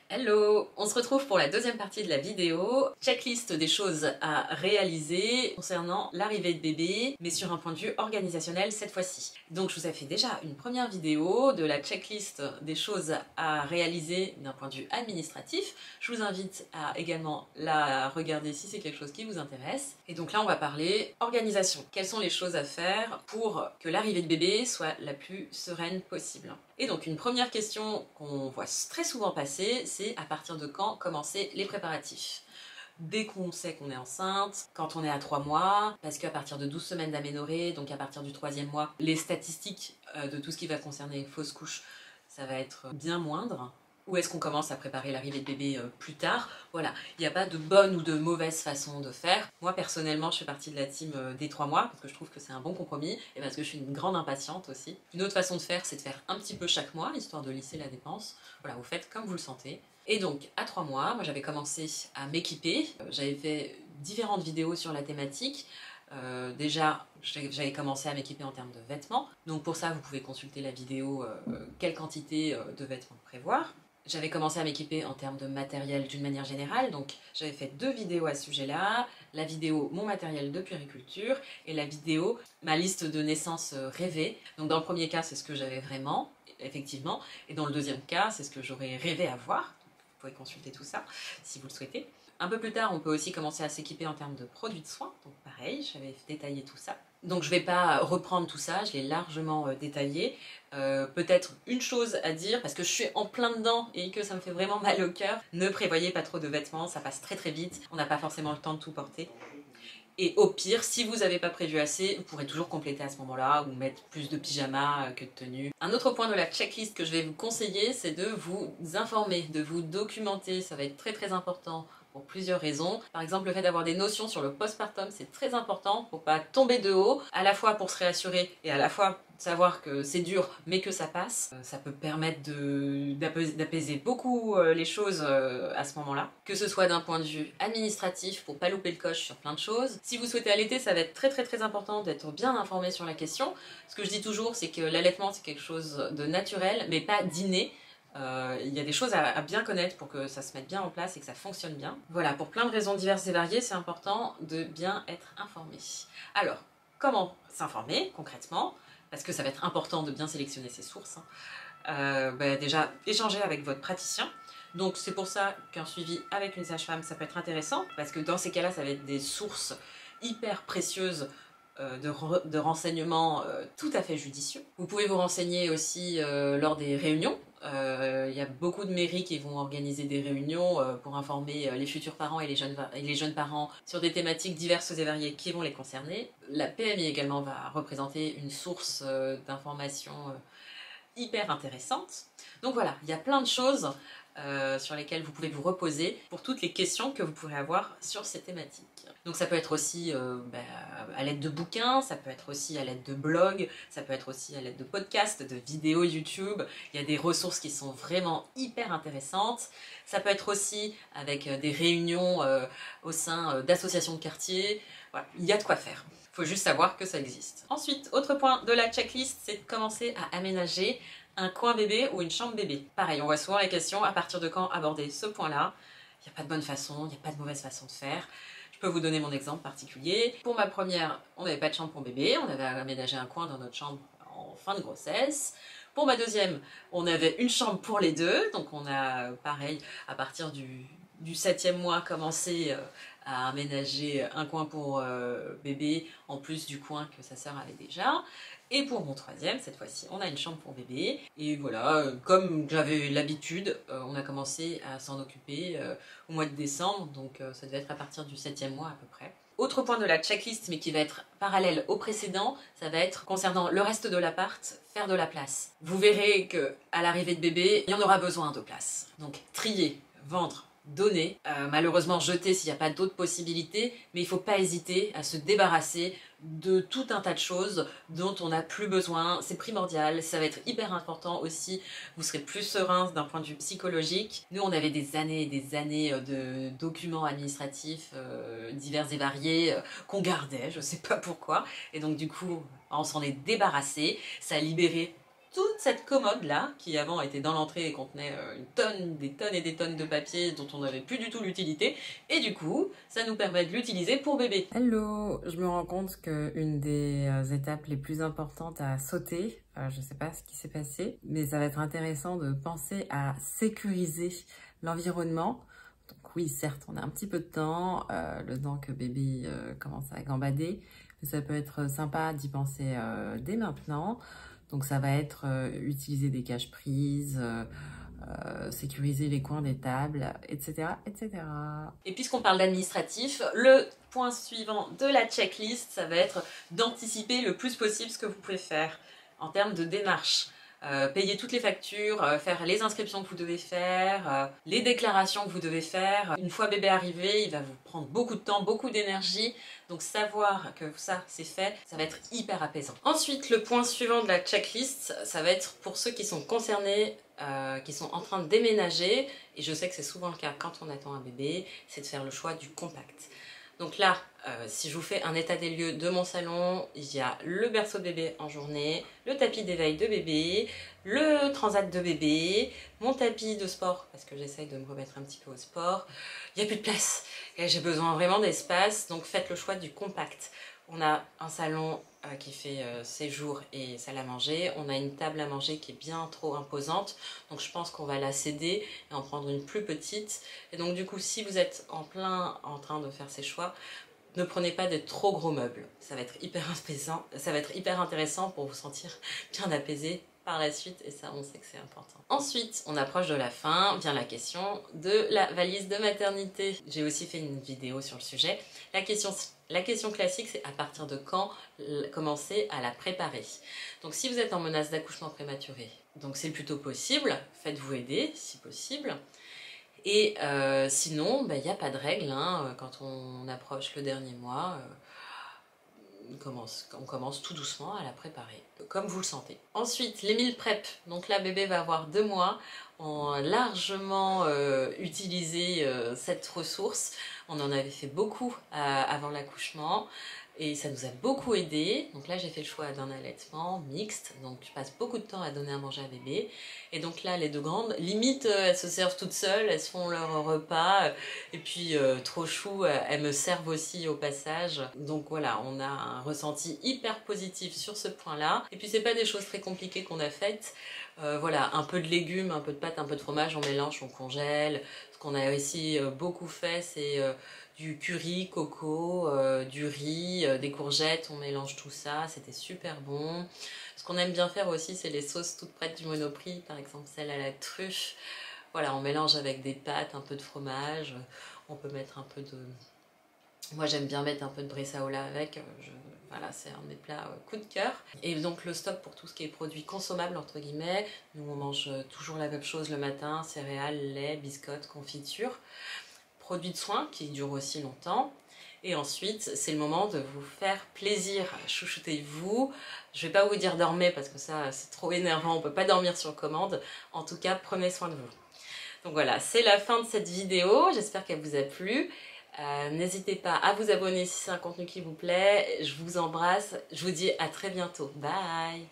Hello! On se retrouve pour la deuxième partie de la vidéo, checklist des choses à réaliser concernant l'arrivée de bébé, mais sur un point de vue organisationnel cette fois-ci. Donc je vous ai fait déjà une première vidéo de la checklist des choses à réaliser d'un point de vue administratif. Je vous invite à également la regarder si c'est quelque chose qui vous intéresse. Et donc là on va parler organisation. Quelles sont les choses à faire pour que l'arrivée de bébé soit la plus sereine possible? Et donc une première question qu'on voit très souvent passer, c'est à partir de quand commencer les préparatifs? Dès qu'on sait qu'on est enceinte, quand on est à 3 mois, parce qu'à partir de 12 semaines d'aménorrhée, donc à partir du 3e mois, les statistiques de tout ce qui va concerner fausse couche, ça va être bien moindre. Ou est-ce qu'on commence à préparer l'arrivée de bébé plus tard? Voilà, il n'y a pas de bonne ou de mauvaise façon de faire. Moi personnellement, je fais partie de la team des 3 mois parce que je trouve que c'est un bon compromis et parce que je suis une grande impatiente aussi. Une autre façon de faire, c'est de faire un petit peu chaque mois, histoire de lisser la dépense. Voilà, vous faites comme vous le sentez. Et donc, à 3 mois, moi j'avais commencé à m'équiper. J'avais fait différentes vidéos sur la thématique. Déjà, j'avais commencé à m'équiper en termes de vêtements. Donc pour ça, vous pouvez consulter la vidéo quelle quantité de vêtements prévoir. J'avais commencé à m'équiper en termes de matériel d'une manière générale, donc j'avais fait 2 vidéos à ce sujet-là, la vidéo mon matériel de puériculture et la vidéo ma liste de naissances rêvée. Donc dans le premier cas, c'est ce que j'avais vraiment, effectivement, et dans le deuxième cas, c'est ce que j'aurais rêvé avoir. Vous pouvez consulter tout ça si vous le souhaitez. Un peu plus tard, on peut aussi commencer à s'équiper en termes de produits de soins, donc pareil, j'avais détaillé tout ça. Donc je ne vais pas reprendre tout ça, je l'ai largement détaillé. Peut-être une chose à dire, parce que je suis en plein dedans et que ça me fait vraiment mal au cœur, ne prévoyez pas trop de vêtements, ça passe très très vite, on n'a pas forcément le temps de tout porter. Et au pire, si vous n'avez pas prévu assez, vous pourrez toujours compléter à ce moment-là ou mettre plus de pyjamas que de tenues. Un autre point de la checklist que je vais vous conseiller, c'est de vous informer, de vous documenter, ça va être très très important pour plusieurs raisons. Par exemple, le fait d'avoir des notions sur le postpartum, c'est très important pour pas tomber de haut, à la fois pour se réassurer et à la fois savoir que c'est dur mais que ça passe. Ça peut permettre d'apaiser beaucoup les choses à ce moment-là. Que ce soit d'un point de vue administratif pour pas louper le coche sur plein de choses. Si vous souhaitez allaiter, ça va être très très très important d'être bien informé sur la question. Ce que je dis toujours, c'est que l'allaitement c'est quelque chose de naturel mais pas d'inné. Il y a des choses à bien connaître pour que ça se mette bien en place et que ça fonctionne bien. Voilà, pour plein de raisons diverses et variées, c'est important de bien être informé. Alors, comment s'informer concrètement? Parce que ça va être important de bien sélectionner ses sources. Déjà, échanger avec votre praticien. Donc c'est pour ça qu'un suivi avec une sage-femme, ça peut être intéressant, parce que dans ces cas-là, ça va être des sources hyper précieuses de renseignements tout à fait judicieux. Vous pouvez vous renseigner aussi lors des réunions. Il y a beaucoup de mairies qui vont organiser des réunions pour informer les futurs parents et les jeunes parents sur des thématiques diverses et variées qui vont les concerner. La PMI également va représenter une source d'information hyper intéressante. Donc voilà, il y a plein de choses sur lesquelles vous pouvez vous reposer pour toutes les questions que vous pourrez avoir sur ces thématiques. Donc ça peut être aussi à l'aide de bouquins, ça peut être aussi à l'aide de blogs, ça peut être aussi à l'aide de podcasts, de vidéos YouTube. Il y a des ressources qui sont vraiment hyper intéressantes. Ça peut être aussi avec des réunions au sein d'associations de quartier. Voilà, il y a de quoi faire. Il faut juste savoir que ça existe. Ensuite, autre point de la checklist, c'est de commencer à aménager un coin bébé ou une chambre bébé. Pareil, on voit souvent la question, à partir de quand aborder ce point-là? Il n'y a pas de bonne façon, il n'y a pas de mauvaise façon de faire. Je peux vous donner mon exemple particulier. Pour ma première, on n'avait pas de chambre pour bébé, on avait aménagé un coin dans notre chambre en fin de grossesse. Pour ma deuxième, on avait une chambre pour les deux, donc on a, pareil, à partir du 7e mois, commencé à aménager un coin pour bébé, en plus du coin que sa sœur avait déjà. Et pour mon troisième, cette fois-ci, on a une chambre pour bébé. Et voilà, comme j'avais l'habitude, on a commencé à s'en occuper au mois de décembre, donc ça devait être à partir du 7e mois à peu près. Autre point de la checklist, mais qui va être parallèle au précédent, ça va être concernant le reste de l'appart, faire de la place. Vous verrez qu'à l'arrivée de bébé, il y en aura besoin de place. Donc trier, vendre, donner, malheureusement jeter s'il n'y a pas d'autres possibilités, mais il ne faut pas hésiter à se débarrasser de tout un tas de choses dont on n'a plus besoin, c'est primordial, ça va être hyper important aussi, vous serez plus serein d'un point de vue psychologique. Nous on avait des années et des années de documents administratifs divers et variés qu'on gardait, je sais pas pourquoi, et donc du coup on s'en est débarrassé, ça a libéré toute cette commode là, qui avant était dans l'entrée et contenait des tonnes et des tonnes de papier dont on n'avait plus du tout l'utilité, et du coup, ça nous permet de l'utiliser pour bébé. Hello, je me rends compte qu'une des étapes les plus importantes à sauter, je ne sais pas ce qui s'est passé, mais ça va être intéressant de penser à sécuriser l'environnement. Donc oui, certes, on a un petit peu de temps, le temps que bébé commence à gambader, mais ça peut être sympa d'y penser dès maintenant. Donc ça va être utiliser des cache-prises, sécuriser les coins des tables, etc., etc. Et puisqu'on parle d'administratif, le point suivant de la checklist, ça va être d'anticiper le plus possible ce que vous pouvez faire en termes de démarche. Payer toutes les factures, faire les inscriptions que vous devez faire, les déclarations que vous devez faire. Une fois bébé arrivé, il va vous prendre beaucoup de temps, beaucoup d'énergie. Donc savoir que ça c'est fait, ça va être hyper apaisant. Ensuite, le point suivant de la checklist, ça va être pour ceux qui sont concernés, qui sont en train de déménager. Et je sais que c'est souvent le cas quand on attend un bébé, c'est de faire le choix du compact. Donc là, si je vous fais un état des lieux de mon salon, il y a le berceau de bébé en journée, le tapis d'éveil de bébé, le transat de bébé, mon tapis de sport, parce que j'essaye de me remettre un petit peu au sport. Il n'y a plus de place, j'ai besoin vraiment d'espace, donc faites le choix du compact. On a un salon qui fait séjour et salle à manger. On a une table à manger qui est bien trop imposante. Donc je pense qu'on va la céder et en prendre une plus petite. Et donc du coup, si vous êtes en train de faire ces choix, ne prenez pas de trop gros meubles. Ça va être hyper apaisant, ça va être hyper intéressant pour vous sentir bien apaisé par la suite, et ça on sait que c'est important. Ensuite, on approche de la fin, vient la question de la valise de maternité. J'ai aussi fait une vidéo sur le sujet. La question classique, c'est à partir de quand commencer à la préparer. Donc si vous êtes en menace d'accouchement prématuré, donc c'est le plus tôt possible, faites-vous aider si possible. Et sinon, il n'y a pas de règle, hein. Quand on approche le dernier mois, on commence tout doucement à la préparer, comme vous le sentez. Ensuite, les meal prep. Donc là, bébé va avoir 2 mois. On a largement utilisé cette ressource. On en avait fait beaucoup avant l'accouchement. Et ça nous a beaucoup aidé. Donc là, j'ai fait le choix d'un allaitement mixte. Donc je passe beaucoup de temps à donner à manger à bébé. Et donc là, les 2 grandes, limite, elles se servent toutes seules. Elles se font leur repas. Et puis, trop chou, elles me servent aussi au passage. Donc voilà, on a un ressenti hyper positif sur ce point-là. Et puis, c'est pas des choses très compliquées qu'on a faites. Voilà, un peu de légumes, un peu de pâtes, un peu de fromage, on mélange, on congèle. Ce qu'on a aussi beaucoup fait, c'est du curry, coco, du riz, des courgettes, on mélange tout ça, c'était super bon. Ce qu'on aime bien faire aussi, c'est les sauces toutes prêtes du Monoprix, par exemple celle à la truffe. Voilà, on mélange avec des pâtes, un peu de fromage, on peut mettre un peu de... Moi j'aime bien mettre un peu de bressaola avec, voilà, c'est un de mes plats coup de cœur. Et donc le stock pour tout ce qui est produits consommables, entre guillemets, nous on mange toujours la même chose le matin, céréales, lait, biscottes, confiture. Produits de soins qui durent aussi longtemps. Et ensuite, c'est le moment de vous faire plaisir. Chouchoutez-vous. Je vais pas vous dire dormez parce que ça, c'est trop énervant. On peut pas dormir sur commande. En tout cas, prenez soin de vous. Donc voilà, c'est la fin de cette vidéo. J'espère qu'elle vous a plu. N'hésitez pas à vous abonner si c'est un contenu qui vous plaît. Je vous embrasse. Je vous dis à très bientôt. Bye!